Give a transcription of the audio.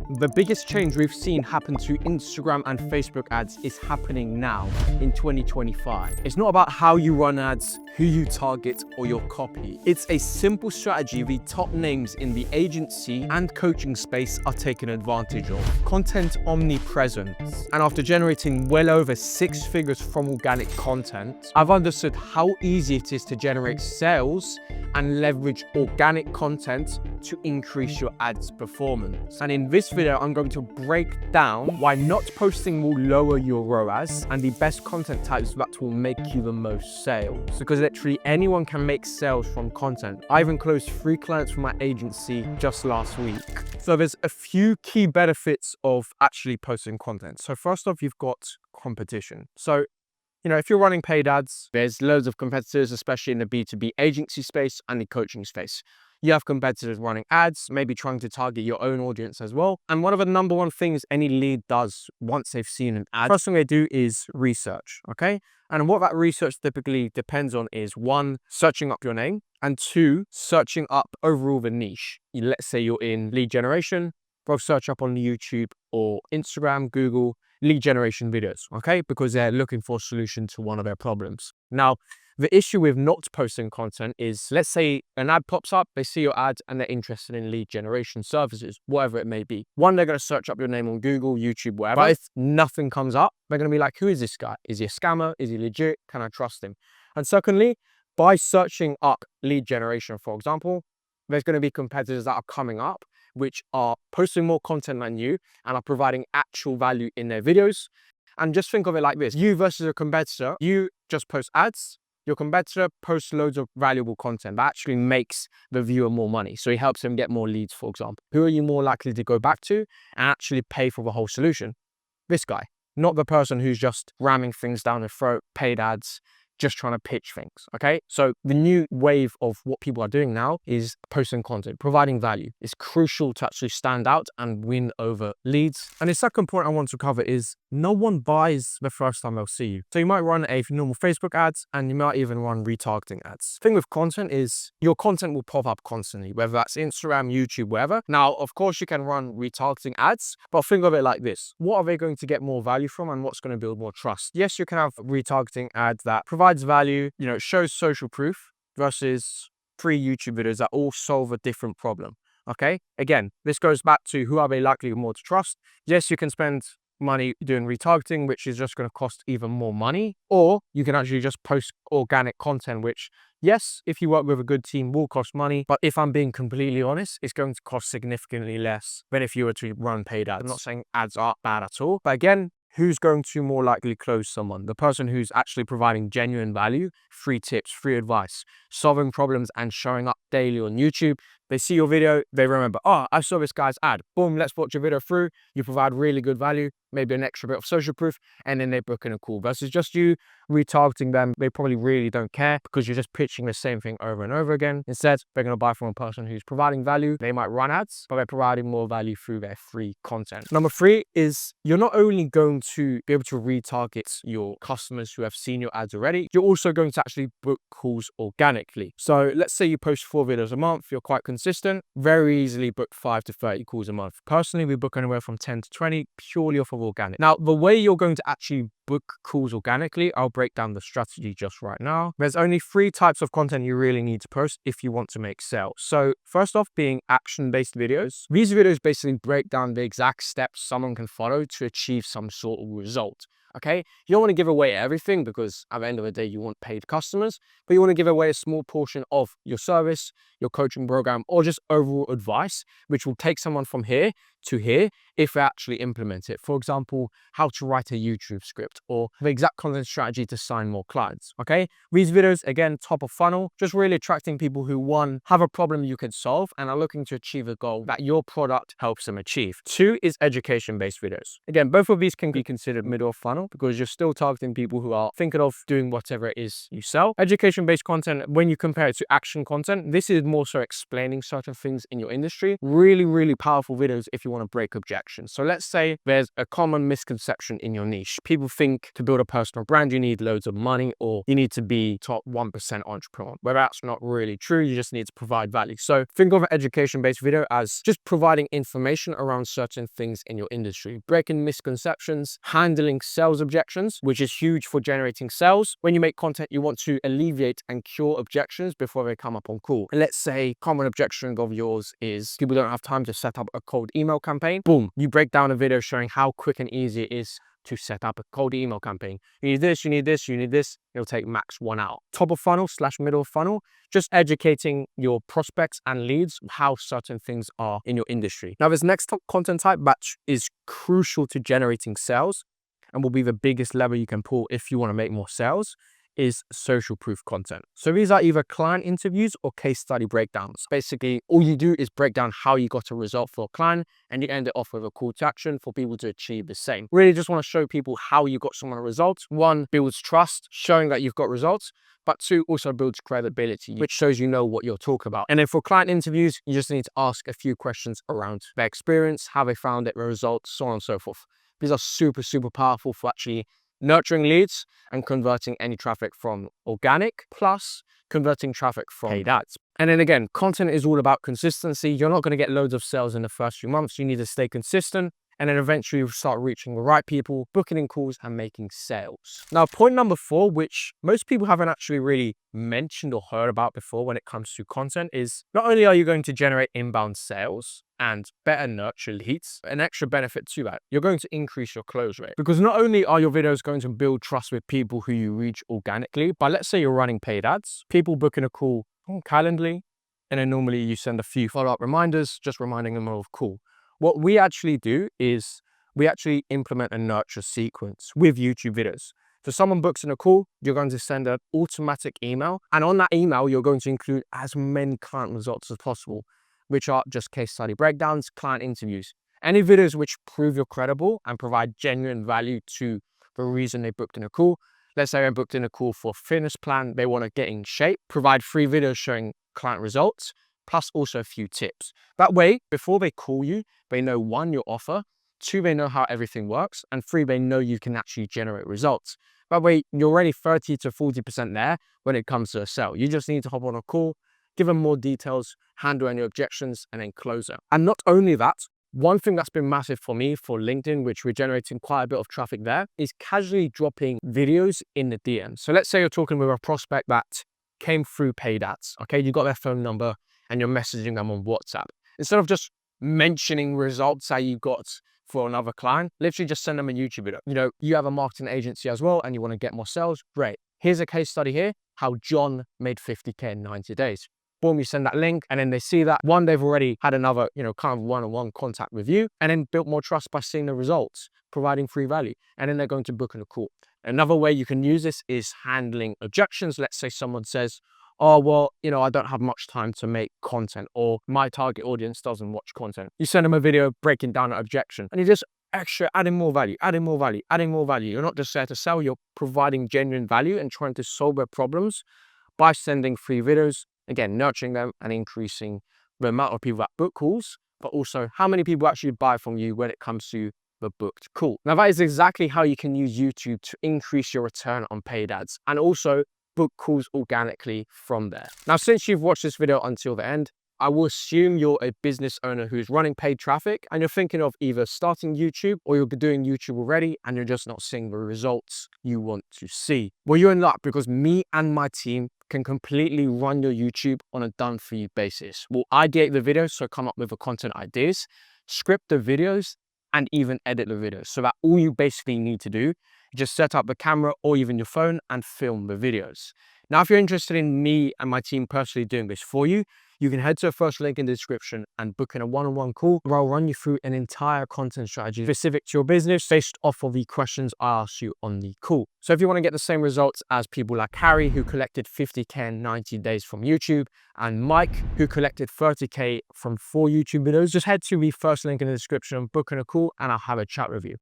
The biggest change we've seen happen to Instagram and Facebook ads is happening now in 2025. It's not about how you run ads, who you target, or your copy. It's a simple strategy the top names in the agency and coaching space are taking advantage of. Content omnipresence. And after generating well over 6 figures from organic content, I've understood how easy it is to generate sales and leverage organic content to increase your ads performance. And in this video, I'm going to break down why not posting will lower your ROAS and the best content types that will make you the most sales. Because literally anyone can make sales from content. I even closed 3 clients from my agency just last week. So there's a few key benefits of actually posting content. So first off, you've got competition. So if you're running paid ads, there's loads of competitors, especially in the B2B agency space and the coaching space. You have competitors running ads, maybe trying to target your own audience as well. And one of the number one things any lead does once they've seen an ad, first thing they do is research, okay? And what that research typically depends on is 1, searching up your name, and 2, searching up overall the niche. Let's say you're in lead generation, they'll search up on YouTube or Instagram, Google, lead generation videos, okay? Because they're looking for a solution to one of their problems. Now, the issue with not posting content is, let's say an ad pops up, they see your ad and they're interested in lead generation services, whatever it may be. 1, they're going to search up your name on Google, YouTube, wherever. But if nothing comes up, they're going to be like, who is this guy? Is he a scammer? Is he legit? Can I trust him? And secondly, by searching up lead generation, for example, there's going to be competitors that are coming up which are posting more content than you and are providing actual value in their videos. And just think of it like this. You versus a competitor, you just post ads. Your competitor posts loads of valuable content that actually makes the viewer more money. So it helps them get more leads, for example. Who are you more likely to go back to and actually pay for the whole solution? This guy, not the person who's just ramming things down their throat, paid ads, just trying to pitch things, okay? So the new wave of what people are doing now is posting content, providing value. It's crucial to actually stand out and win over leads. And the second point I want to cover is no one buys the first time they'll see you. So you might run a normal Facebook ads and you might even run retargeting ads. The thing with content is your content will pop up constantly, whether that's Instagram, YouTube, wherever. Now, of course, you can run retargeting ads, but think of it like this. What are they going to get more value from and what's going to build more trust? Yes, you can have retargeting ads that provides value, shows social proof versus 3 YouTube videos that all solve a different problem. Okay, again, this goes back to who are they likely more to trust. Yes, you can spend money doing retargeting, which is just going to cost even more money, or you can actually just post organic content, which, yes, if you work with a good team, will cost money, but if I'm being completely honest, it's going to cost significantly less than if you were to run paid ads. I'm not saying ads are bad at all, but again, who's going to more likely close someone? The person who's actually providing genuine value, free tips, free advice, solving problems, and showing up daily on YouTube. They see your video, they remember, oh, I saw this guy's ad. Boom, let's watch your video through. You provide really good value, maybe an extra bit of social proof, and then they book in a call. Versus just you retargeting them, they probably really don't care because you're just pitching the same thing over and over again. Instead, they're going to buy from a person who's providing value. They might run ads, but they're providing more value through their free content. Number 3 is you're not only going to be able to retarget your customers who have seen your ads already, you're also going to actually book calls organically. So let's say you post 4 videos a month, you're quite consistent, very easily book 5 to 30 calls a month. Personally, we book anywhere from 10 to 20 purely off of organic. Now, the way you're going to actually book calls organically, I'll break down the strategy just right now. There's only 3 types of content you really need to post if you want to make sales. So first off, being action-based videos. These videos basically break down the exact steps someone can follow to achieve some sort of result. Okay, you don't want to give away everything because at the end of the day, you want paid customers, but you want to give away a small portion of your service, your coaching program, or just overall advice, which will take someone from here to here if they actually implement it. For example, how to write a YouTube script or the exact content strategy to sign more clients. Okay, these videos, again, top of funnel, just really attracting people who, 1, have a problem you can solve and are looking to achieve a goal that your product helps them achieve. 2 is education-based videos. Again, both of these can be considered middle of funnel because you're still targeting people who are thinking of doing whatever it is you sell. Education-based content, when you compare it to action content, this is more so explaining certain things in your industry. Really, really powerful videos if you want to break objections. objections. So let's say there's a common misconception in your niche. People think to build a personal brand, you need loads of money or you need to be top 1% entrepreneur, where that's not really true. You just need to provide value. So think of an education-based video as just providing information around certain things in your industry, breaking misconceptions, handling sales objections, which is huge for generating sales. When you make content, you want to alleviate and cure objections before they come up on call. And let's say common objection of yours is people don't have time to set up a cold email campaign. Boom, you break down a video showing how quick and easy it is to set up a cold email campaign. You need this, you need this, you need this. It'll take max 1 hour. Top of funnel / middle of funnel, just educating your prospects and leads how certain things are in your industry. Now, this next content type, batch, is crucial to generating sales and will be the biggest lever you can pull if you want to make more sales, is social proof content. So these are either client interviews or case study breakdowns. Basically, all you do is break down how you got a result for a client and you end it off with a call to action for people to achieve the same. Really just want to show people how you got someone a result. 1, builds trust, showing that you've got results, but 2, also builds credibility, which shows you know what you're talking about. And then for client interviews, you just need to ask a few questions around their experience, how they found it, the results, so on and so forth. These are super, super powerful for actually nurturing leads and converting any traffic from organic, plus converting traffic from paid ads. And then again, content is all about consistency. You're not going to get loads of sales in the first few months. You need to stay consistent. And then eventually you'll start reaching the right people, booking in calls and making sales. Now, point number 4, which most people haven't actually really mentioned or heard about before when it comes to content, is not only are you going to generate inbound sales and better nurture leads, an extra benefit to that, you're going to increase your close rate. Because not only are your videos going to build trust with people who you reach organically, but let's say you're running paid ads, people booking a call on Calendly, and then normally you send a few follow-up reminders, just reminding them of call. What we actually do is we actually implement a nurture sequence with YouTube videos. So someone books in a call, you're going to send an automatic email. And on that email, you're going to include as many client results as possible, which are just case study breakdowns, client interviews. Any videos which prove you're credible and provide genuine value to the reason they booked in a call. Let's say I booked in a call for a fitness plan, they want to get in shape, provide 3 videos showing client results, plus also a few tips. That way, before they call you, they know 1, your offer, 2, they know how everything works, and 3, they know you can actually generate results. That way, you're already 30 to 40% there when it comes to a sale. You just need to hop on a call, give them more details, handle any objections, and then close it. And not only that, one thing that's been massive for me for LinkedIn, which we're generating quite a bit of traffic there, is casually dropping videos in the DM. So let's say you're talking with a prospect that came through paid ads, okay? You got their phone number and you're messaging them on WhatsApp. Instead of just mentioning results that you got for another client, literally just send them a YouTube video. You know, you have a marketing agency as well and you want to get more sales, great. Here's a case study here, how John made 50K in 90 days. Boom, you send that link and then they see that. 1, they've already had another, kind of one-on-one contact with you and then built more trust by seeing the results, providing free value. And then they're going to book in a call. Another way you can use this is handling objections. Let's say someone says, oh, well, I don't have much time to make content, or my target audience doesn't watch content. You send them a video breaking down an objection and you just adding more value, adding more value, adding more value. You're not just there to sell, you're providing genuine value and trying to solve their problems by sending free videos, again, nurturing them and increasing the amount of people that book calls, but also how many people actually buy from you when it comes to the booked call. Now, that is exactly how you can use YouTube to increase your return on paid ads and also book calls organically from there. Now, since you've watched this video until the end, I will assume you're a business owner who's running paid traffic and you're thinking of either starting YouTube or you're doing YouTube already and you're just not seeing the results you want to see. Well, you're in luck because me and my team can completely run your YouTube on a done for you basis. We'll ideate the videos, so come up with the content ideas, script the videos, and even edit the videos. So that all you basically need to do is just set up the camera or even your phone and film the videos. Now, if you're interested in me and my team personally doing this for you, you can head to the first link in the description and book in a one-on-one call where I'll run you through an entire content strategy specific to your business based off of the questions I asked you on the call. So if you want to get the same results as people like Harry, who collected 50K in 90 days from YouTube, and Mike, who collected 30K from 4 YouTube videos, just head to the first link in the description, book in a call, and I'll have a chat with you.